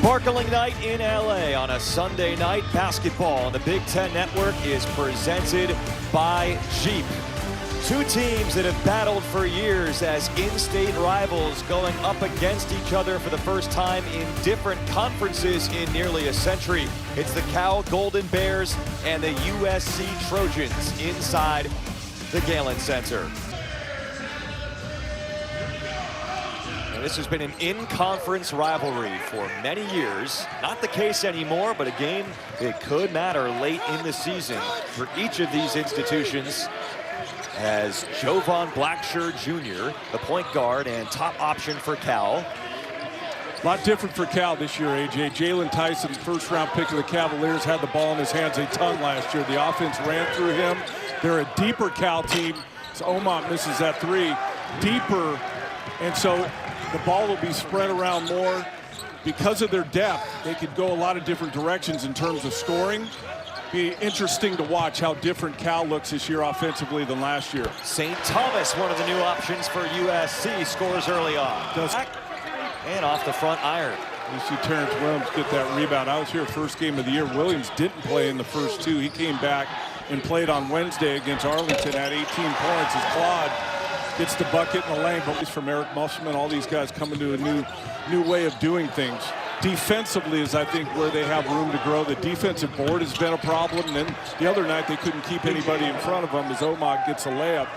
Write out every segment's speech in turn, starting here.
Sparkling night in LA on a Sunday night. Basketball on the Big Ten Network is presented by Jeep. Two teams that have battled for years as in-state rivals, going up against each other for the first time in different conferences in nearly a century. It's the Cal Golden Bears and the USC Trojans inside the Galen Center. This has been an in-conference rivalry for many years. Not the case anymore, but a game that could matter late in the season for each of these institutions, as Jovan Blacksher Jr., the point guard and top option for Cal. A lot different for Cal this year, AJ. Jalen Tyson, first-round pick of the Cavaliers, had the ball in his hands a ton last year. The offense ran through him. They're a deeper Cal team. So Omot misses that three. Deeper, and so the ball will be spread around more. Because of their depth, they could go a lot of different directions in terms of scoring. Be interesting to watch how different Cal looks this year offensively than last year. St. Thomas, one of the new options for USC, scores early on. And off the front iron. You see Terrence Williams get that rebound. I was here first game of the year. Williams didn't play in the first two. He came back and played on Wednesday against Arlington at 18 points as Claude gets the bucket in the lane. But from Eric Musselman, all these guys coming to a new way of doing things. Defensively is, I think, where they have room to grow. The defensive board has been a problem. And then the other night they couldn't keep anybody in front of them as Omot gets a layup.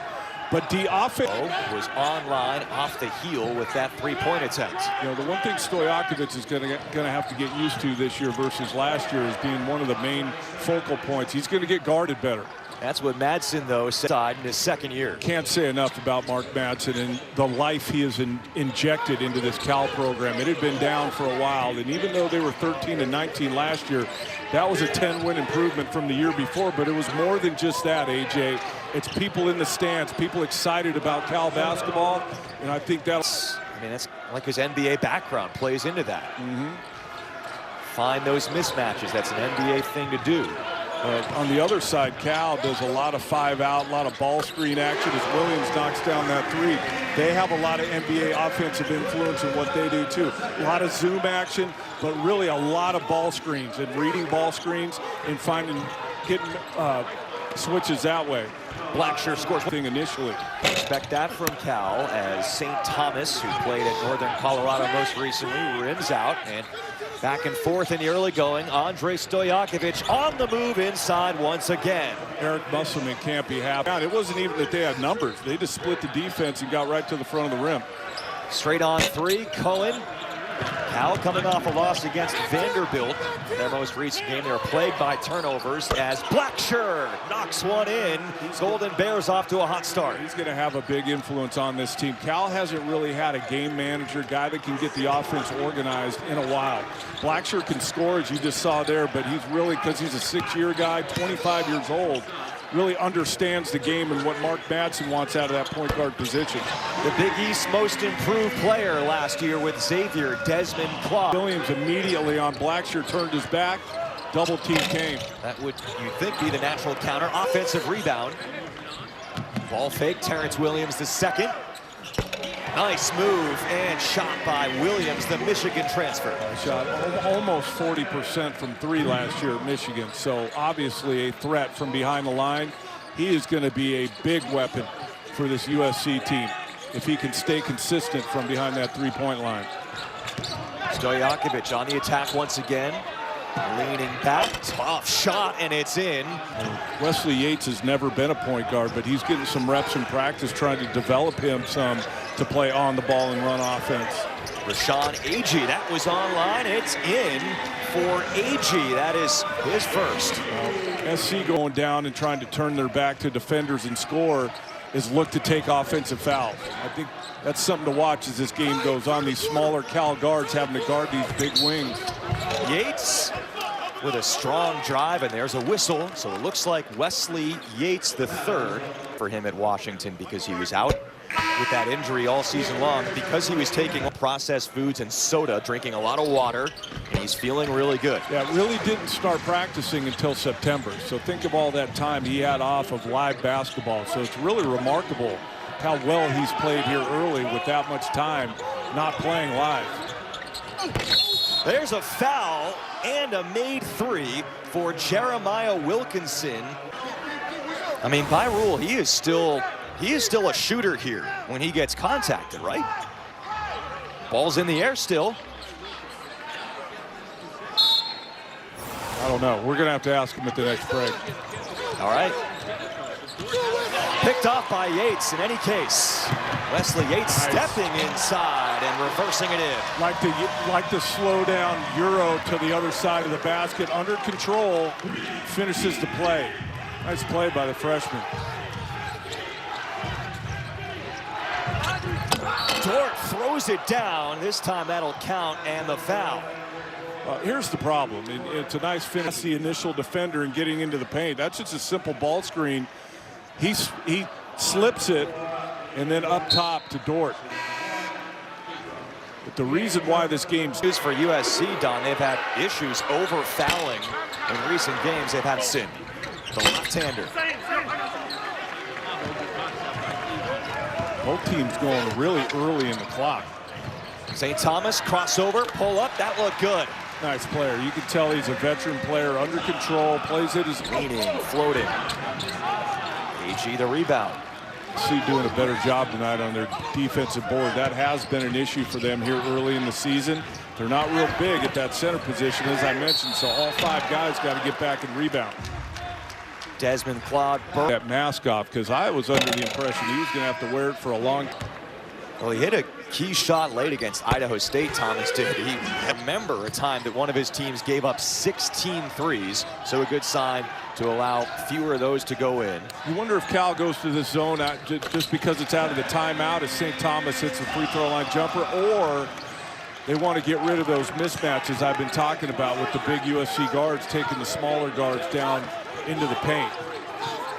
But the offense was online off the heel with that three-point attempt. You know, the one thing Stojakovic is going to have to get used to this year versus last year is being one of the main focal points. He's going to get guarded better. That's what Madsen, though, said in his second year. Can't say enough about Mark Madsen and the life he has injected into this Cal program. It had been down for a while, and even though they were 13-19 last year, that was a 10-win improvement from the year before, but it was more than just that, AJ. It's people in the stands, people excited about Cal basketball, and I think that's... I mean, that's like his NBA background plays into that. Find those mismatches. That's an NBA thing to do. On the other side, Cal does a lot of five-out, a lot of ball screen action as Williams knocks down that three. They have a lot of NBA offensive influence in what they do, too. A lot of zoom action, but really a lot of ball screens and reading ball screens and getting switches that way. Blacksher scores thing initially. Expect that from Cal as St. Thomas, who played at Northern Colorado most recently, rims out. And back and forth in the early going. Andre Stojakovic on the move inside once again. Eric Musselman can't be happy. It wasn't even that they had numbers. They just split the defense and got right to the front of the rim. Straight on three, Cohen. Cal coming off a loss against Vanderbilt. In their most recent game, they were plagued by turnovers as Blacksher knocks one in. Golden Bears off to a hot start. He's going to have a big influence on this team. Cal hasn't really had a game manager, guy that can get the offense organized in a while. Blacksher can score, as you just saw there, but he's really, because he's a six-year guy, 25 years old, really understands the game and what Mark Madsen wants out of that point guard position. The Big East most improved player last year with Xavier, Desmond Clark. Williams immediately on Blacksher turned his back. Double team came. That would, you think, be the natural counter. Offensive rebound. Ball fake, Terrence Williams the second. Nice move and shot by Williams, the Michigan transfer. Shot almost 40% from three last year at Michigan, so obviously a threat from behind the line. He is going to be a big weapon for this USC team if he can stay consistent from behind that three-point line. Stojakovic on the attack once again. Leaning back, off shot, and it's in. Wesley Yates has never been a point guard, but he's getting some reps in practice trying to develop him some to play on the ball and run offense. Rashawn Agee, that was online. It's in for Agee. That is his first. SC going down and trying to turn their back to defenders and score is look to take offensive fouls. I think that's something to watch as this game goes on. These smaller Cal guards having to guard these big wings. Yates with a strong drive, and there's a whistle. So it looks like Wesley Yates the third for him at Washington, because he was out with that injury all season long, because he was taking processed foods and soda, drinking a lot of water, and he's feeling really good. Yeah, really didn't start practicing until September. So think of all that time he had off of live basketball. So it's really remarkable how well he's played here early with that much time not playing live. There's a foul and a made three for Jeremiah Wilkinson. I mean, by rule, he is still a shooter here when he gets contacted, right? Ball's in the air still. I don't know. We're going to have to ask him at the next break. All right. Picked off by Yates in any case. Wesley Yates stepping inside and reversing it in. Like to slow down Euro to the other side of the basket. Under control, finishes the play. Nice play by the freshman. Dort throws it down. This time that'll count, and the foul. Here's the problem. It's a nice finish, the initial defender and getting into the paint. That's just a simple ball screen. He slips it, and then up top to Dort. But the reason why this game's is for USC, Don, they've had issues over fouling in recent games. They've had Sin, the left-hander. Both teams going really early in the clock. St. Thomas crossover, pull up, that looked good. Nice player. You can tell he's a veteran player, under control, plays it as leaning, floating. AG the rebound. See doing a better job tonight on their defensive board. That has been an issue for them here early in the season. They're not real big at that center position, as I mentioned, so all five guys got to get back and rebound. Desmond Claude. That mask off, because I was under the impression he was going to have to wear it for a long time. Well, he hit a key shot late against Idaho State, Thomas did. He remember a time that one of his teams gave up 16 threes, so a good sign to allow fewer of those to go in. You wonder if Cal goes to this zone just because it's out of the timeout as St. Thomas hits the free throw line jumper, or they want to get rid of those mismatches I've been talking about with the big USC guards taking the smaller guards down into the paint.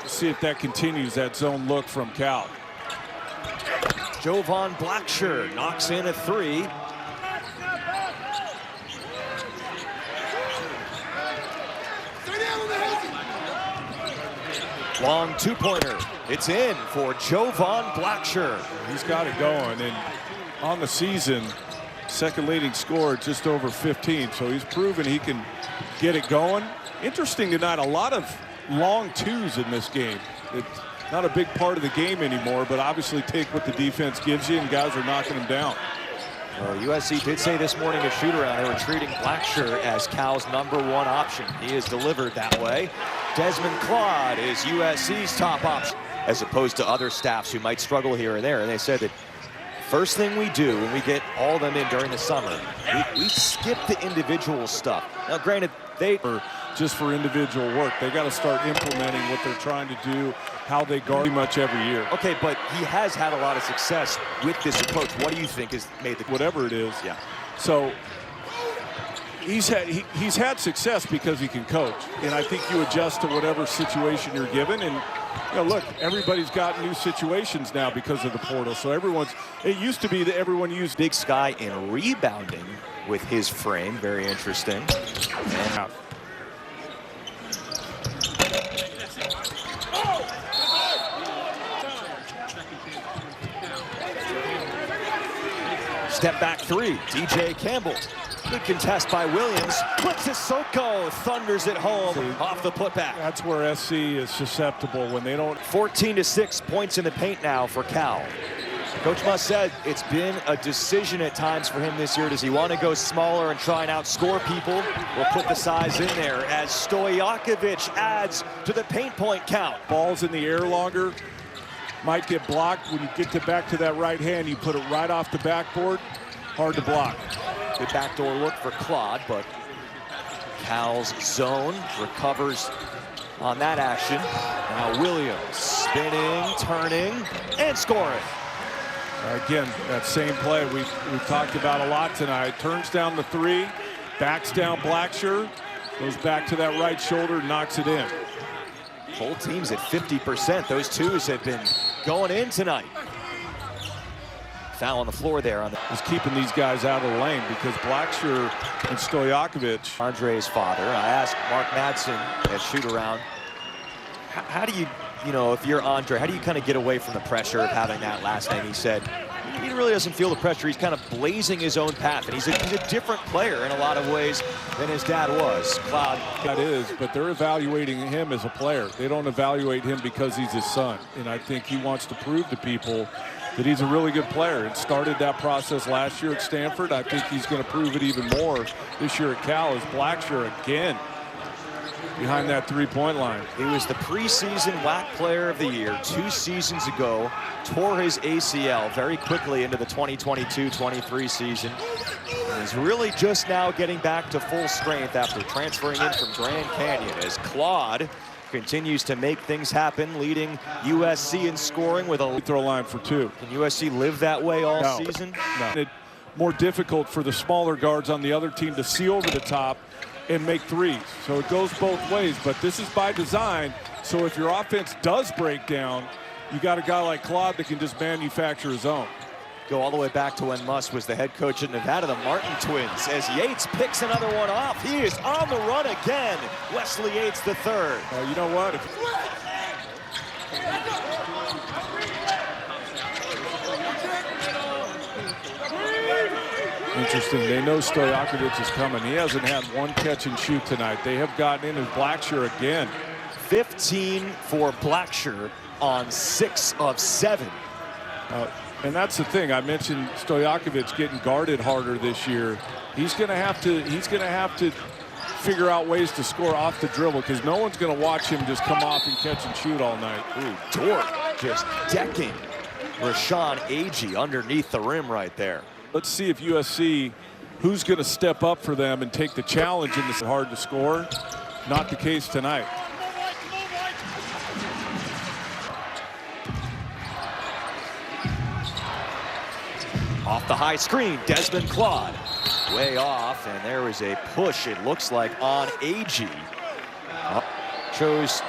See if that continues, that zone look from Cal. Jovan Blackshirt knocks in a three. Long two-pointer. It's in for Jovan Blackshirt. He's got it going, and on the season, second leading scorer, just over 15. So he's proven he can get it going. Interesting tonight, a lot of long twos in this game. It's not a big part of the game anymore, but obviously take what the defense gives you, and guys are knocking them down. Well, USC did say this morning at shoot-around they were treating Blackshirt as Cal's #1 option. He is delivered that way. Desmond Claude is USC's top option, as opposed to other staffs who might struggle here and there. And they said that first thing we do when we get all of them in during the summer, we skip the individual stuff. Now, granted, they are just for individual work. They got to start implementing what they're trying to do, how they guard pretty much every year. Okay, but he has had a lot of success with this approach. What do you think has made the whatever it is? Yeah. So he's had success because he can coach, and I think you adjust to whatever situation you're given. And you know, look, everybody's got new situations now because of the portal. So it used to be that everyone used Big Sky in rebounding with his frame. Very interesting. And step back three, DJ Campbell. Good contest by Williams. Puts Sissoko, thunders it home off the putback. That's where SC is susceptible when they don't. 14-6 points in the paint now for Cal. Coach Muss said it's been a decision at times for him this year. Does he want to go smaller and try and outscore people, or put the size in there as Stojakovic adds to the paint point count? Balls in the air longer. Might get blocked. When you get back to that right hand, you put it right off the backboard. Hard to block. Good backdoor look for Claude, but Cal's zone recovers on that action. Now Williams spinning, turning, and scoring. Again, that same play we've talked about a lot tonight. Turns down the three, backs down Blackshirt, goes back to that right shoulder, knocks it in. Both teams at 50%. Those twos have been going in tonight. Foul on the floor there. Is keeping these guys out of the lane because Blackshirt and Stojakovic. Andre's father. I asked Mark Madsen at shoot-around, how do you know, if you're Andre, how do you kind of get away from the pressure of having that last name? He said, he really doesn't feel the pressure. He's kind of blazing his own path, and he's a different player in a lot of ways than his dad was. Cloud. That is, but they're evaluating him as a player. They don't evaluate him because he's his son. And I think he wants to prove to people that he's a really good player, and started that process last year at Stanford. I think he's going to prove it even more this year at Cal as Blackshear again behind that three-point line. He was the preseason WAC Player of the Year 2 seasons ago, tore his ACL very quickly into the 2022-23 season. And he's really just now getting back to full strength after transferring in from Grand Canyon, as Claude continues to make things happen, leading USC in scoring with a throw line for 2. Can USC live that way all season? No. More difficult for the smaller guards on the other team to see over the top and make threes. So it goes both ways, but this is by design. So if your offense does break down, you got a guy like Claude that can just manufacture his own. Go all the way back to when Muss was the head coach at Nevada, the Martin twins, as Yates picks another one off. He is on the run again. Wesley Yates the third. You know what? Interesting. They know Stojakovic is coming. He hasn't had one catch and shoot tonight. They have gotten in his Blackshear again. 15 for Blackshear on 6 of 7. And that's the thing. I mentioned Stojakovic getting guarded harder this year. He's going to have to figure out ways to score off the dribble, because no one's going to watch him just come off and catch and shoot all night. Ooh, Dort just decking Rashawn Agee underneath the rim right there. Let's see if USC, who's going to step up for them and take the challenge in this hard to score. Not the case tonight. Off the high screen, Desmond Claude. Way off, and there was a push, it looks like, on Agee. Chose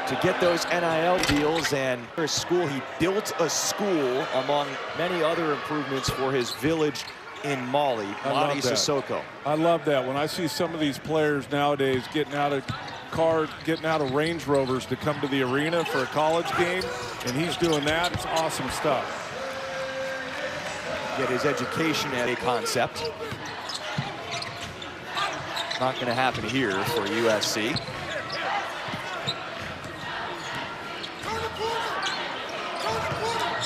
to get those NIL deals, and for his school, he built a school among many other improvements for his village in Mali, Mali Sissoko. I love that. When I see some of these players nowadays getting out of cars, getting out of Range Rovers to come to the arena for a college game, and he's doing that, it's awesome stuff. Get his education at a concept. Not going to happen here for USC.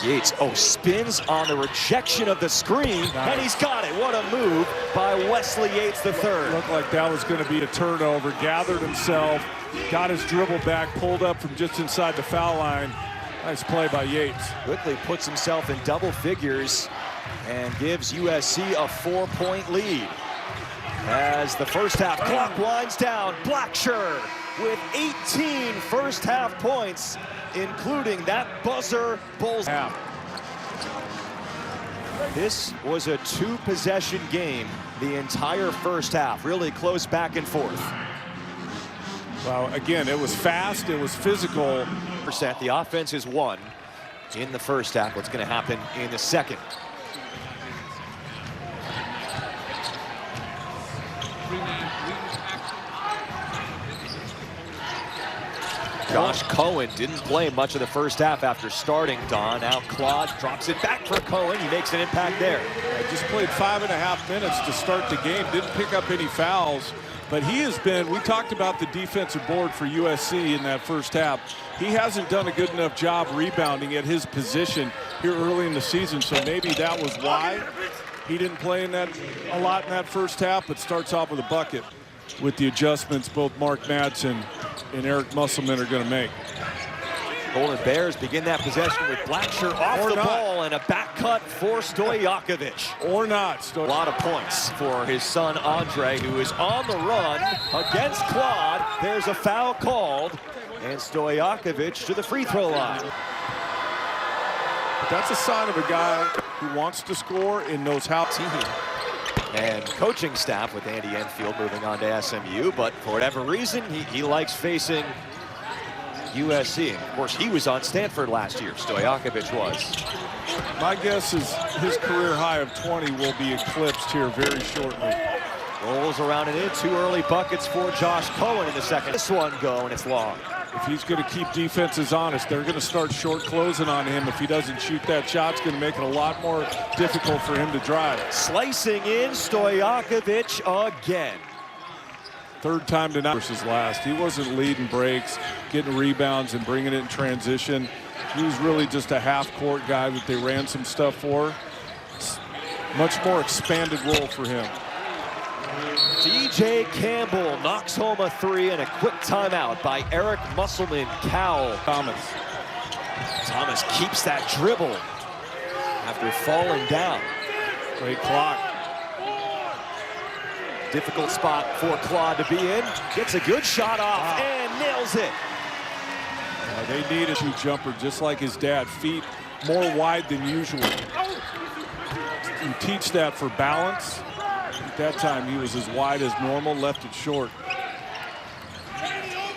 Yates, spins on the rejection of the screen, and he's got it. What a move by Wesley Yates III. Looked like that was going to be a turnover. Gathered himself, got his dribble back, pulled up from just inside the foul line. Nice play by Yates. Quickly puts himself in double figures and gives USC a 4-point lead. As the first half clock winds down, Blackshear with 18 first half points, including that buzzer bullseye. This was a 2-possession game the entire first half, really close back and forth. Well, again, it was fast, it was physical. The offense is 1 in the first half. What's going to happen in the second? Josh Cohen didn't play much of the first half after starting, Don. Now Claude drops it back for Cohen. He makes an impact there. Just played 5.5 minutes to start the game. Didn't pick up any fouls. But he has been, we talked about the defensive board for USC in that first half. He hasn't done a good enough job rebounding at his position here early in the season. So maybe that was why he didn't play in that a lot in that first half, but starts off with a bucket with the adjustments both Mark Madsen and Eric Musselman are going to make. Golden Bears begin that possession with Blackshear off the ball and a back cut for Stojakovic. Or not. A lot of points for his son Andre, who is on the run against Claude. There's a foul called, and Stojakovic to the free throw line. But that's a sign of a guy who wants to score and knows how to. And coaching staff with Andy Enfield moving on to SMU, but for whatever reason, he likes facing USC. And of course, he was on Stanford last year. Stojakovic was. My guess is his career high of 20 will be eclipsed here very shortly. Rolls around and in. 2 early buckets for Josh Cohen in the second. This one go, and it's long. If he's going to keep defenses honest, they're going to start short closing on him. If he doesn't shoot that shot, it's going to make it a lot more difficult for him to drive. Slicing in, Stojakovic again. Third time tonight versus last. He wasn't leading breaks, getting rebounds, and bringing it in transition. He was really just a half-court guy that they ran some stuff for. Much more expanded role for him. DJ Campbell knocks home a three and a quick timeout by Eric Musselman Cowell. Thomas keeps that dribble after falling down. Great clock. Difficult spot for Claude to be in. Gets a good shot off and nails it. They need a shoot jumper just like his dad. Feet more wide than usual. You teach that for balance. At that time, he was as wide as normal, left it short.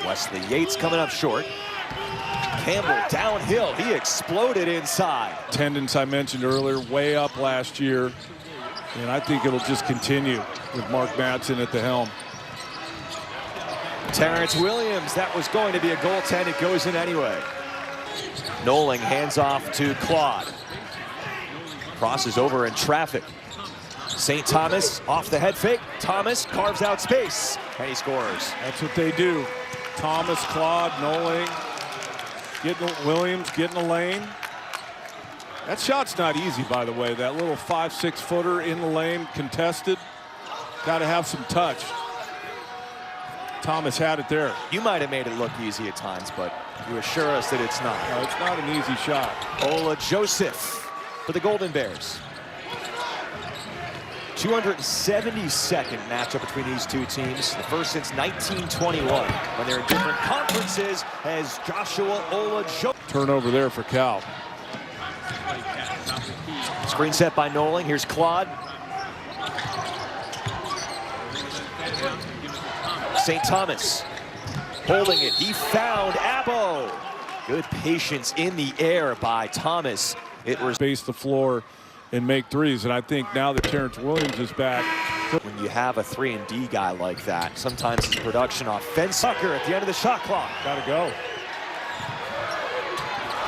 Wesley Yates coming up short. Campbell downhill. He exploded inside. Attendance I mentioned earlier, way up last year. And I think it'll just continue with Mark Madsen at the helm. Terrence Williams, that was going to be a goaltend. It goes in anyway. Noling hands off to Claude. Crosses over in traffic. St. Thomas off the head fake. Thomas carves out space and he scores. That's what they do. Thomas, Claude, Noling, Williams getting the lane. That shot's not easy, by the way. That little 5-6 footer in the lane, contested. Got to have some touch. Thomas had it there. You might have made it look easy at times, but you assure us that it's not. No, it's not an easy shot. Ola Joseph for the Golden Bears. 272nd matchup between these two teams. The first since 1921 when they're in different conferences as Joshua Ola Joseph. Turnover there for Cal. Screen set by Noling. Here's Claude. St. Thomas holding it. He found Abo. Good patience in the air by Thomas. It was space the floor and make threes. And I think now that Terrence Williams is back. When you have a 3-and-D guy like that, sometimes his production offense. Sucker at the end of the shot clock. Gotta go.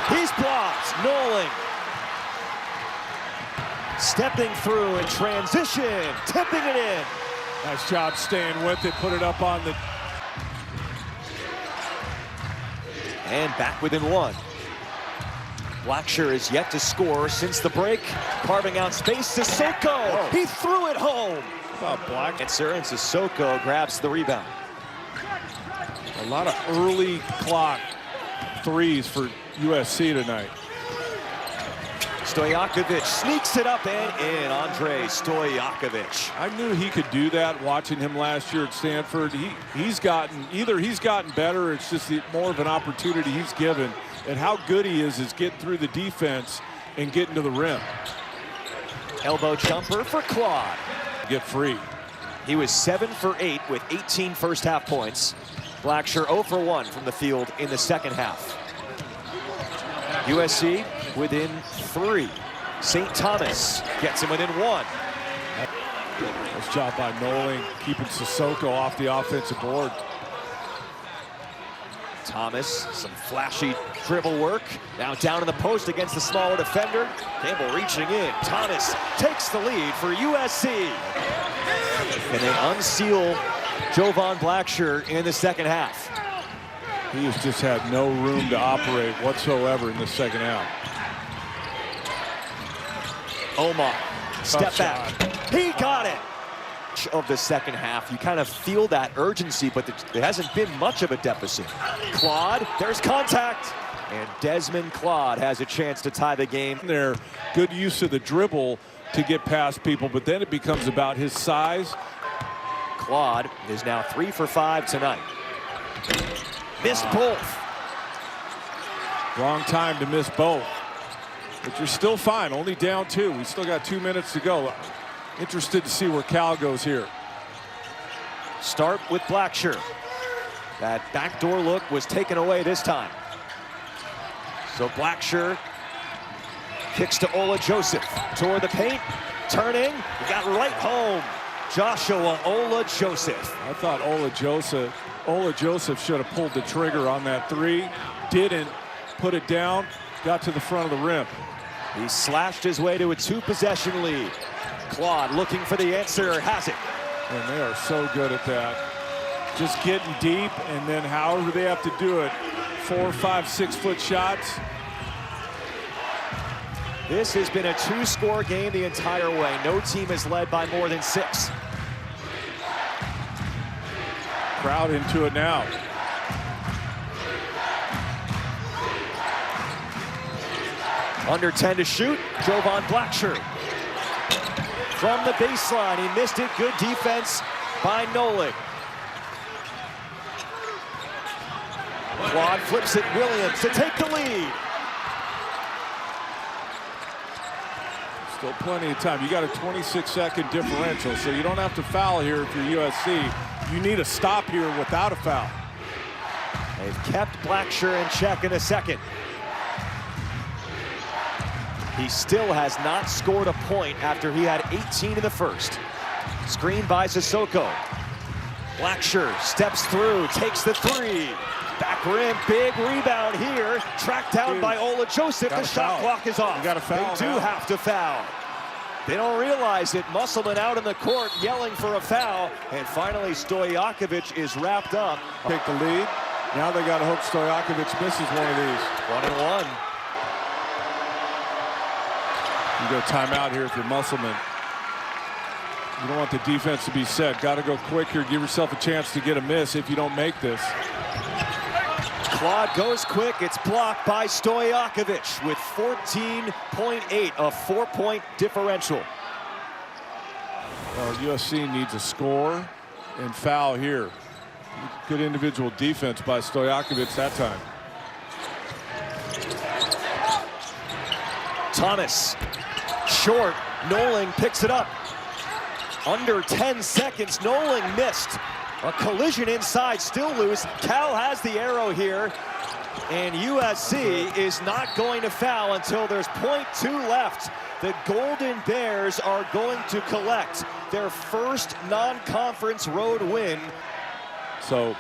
He's blocked. Noling. Stepping through in transition. Tipping it in. Nice job staying with it. Put it up on the. And back within one. Blackshear is yet to score since the break. Carving out space. Sissoko. He threw it home. Black. And Sissoko grabs the rebound. A lot of early clock threes for USC tonight. Stojakovic sneaks it up and in. Andre Stojakovic. I knew he could do that watching him last year at Stanford. He's gotten better, or it's just more of an opportunity he's given. And how good he is getting through the defense and getting to the rim. Elbow jumper for Claude. Get free. He was 7 for 8 with 18 first half points. Blackshear 0 for 1 from the field in the second half. USC within 3. St. Thomas gets him within 1. Nice job by Noling, keeping Sissoko off the offensive board. Thomas, some flashy dribble work. Now down in the post against the smaller defender. Campbell reaching in. Thomas takes the lead for USC. And they unseal Jovan Blackshear in the second half. He has just had no room to operate whatsoever in the second half. Omar, step back. He got it. Of the second half, you kind of feel that urgency, but there hasn't been much of a deficit. Claude, there's contact, and Desmond Claude has a chance to tie the game. There, good use of the dribble to get past people, but then it becomes about his size. Claude is now 3 for 5 tonight. Missed both. Wrong time to miss both. But you're still fine, only down 2. We still got 2 minutes to go. Interested to see where Cal goes here. Start with Blackshear. That backdoor look was taken away this time. So Blackshear kicks to Ola Joseph. Toward the paint, turning, he got right home. Joshua Ola Joseph. I thought Ola Joseph Ola Joseph should have pulled the trigger on that three. Didn't. Put it down. Got to the front of the rim. He slashed his way to a 2-possession lead. Claude looking for the answer, has it. And they are so good at that. Just getting deep, and then however they have to do it, 4, 5, 6 foot shots. This has been a 2-score game the entire way. No team has led by more than 6. Crowd into it now. Under 10 to shoot, Jovan Blackshirt. From the baseline, he missed it. Good defense by Nolik. Claude flips it, Williams to take the lead. Still plenty of time. You got a 26-second differential, so you don't have to foul here if you're USC. You need a stop here without a foul. They've kept Blackshirt in check in a second. He still has not scored a point after he had 18 in the first. Screen by Sissoko. Blackshirt steps through, takes the three. Back rim, big rebound here. Tracked down by Ola Joseph. The shot clock is off. You got a foul. They do have to foul. They don't realize it. Musselman out in the court yelling for a foul. And finally, Stojakovic is wrapped up. Take the lead. Now they got to hope Stojakovic misses one of these. 1-1. You go timeout here if you're Musselman. You don't want the defense to be set. Got to go quick here. Give yourself a chance to get a miss if you don't make this. Claude goes quick. It's blocked by Stojakovic with 14.8, a 4-point differential. Well, USC needs a score and foul here. Good individual defense by Stojakovic that time. Thomas, short. Noling picks it up. Under 10 seconds, Noling missed. A collision inside, still loose. Cal has the arrow here, and USC is not going to foul until there's 0.2 left. The Golden Bears are going to collect their first non-conference road win. So,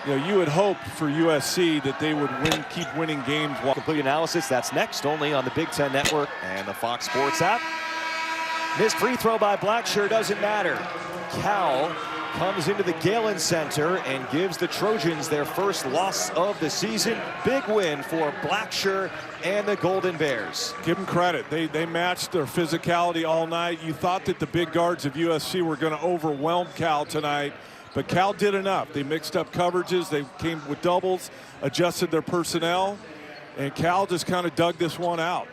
you know, you would hope for USC that they would keep winning games. Complete analysis, that's next, only on the Big Ten Network and the Fox Sports app. Missed free throw by Blackshirt doesn't matter. Cal comes into the Galen Center and gives the Trojans their first loss of the season. Big win for Blackshirt and the Golden Bears. Give them credit. They matched their physicality all night. You thought that the big guards of USC were going to overwhelm Cal tonight, but Cal did enough. They mixed up coverages. They came with doubles, adjusted their personnel, and Cal just kind of dug this one out.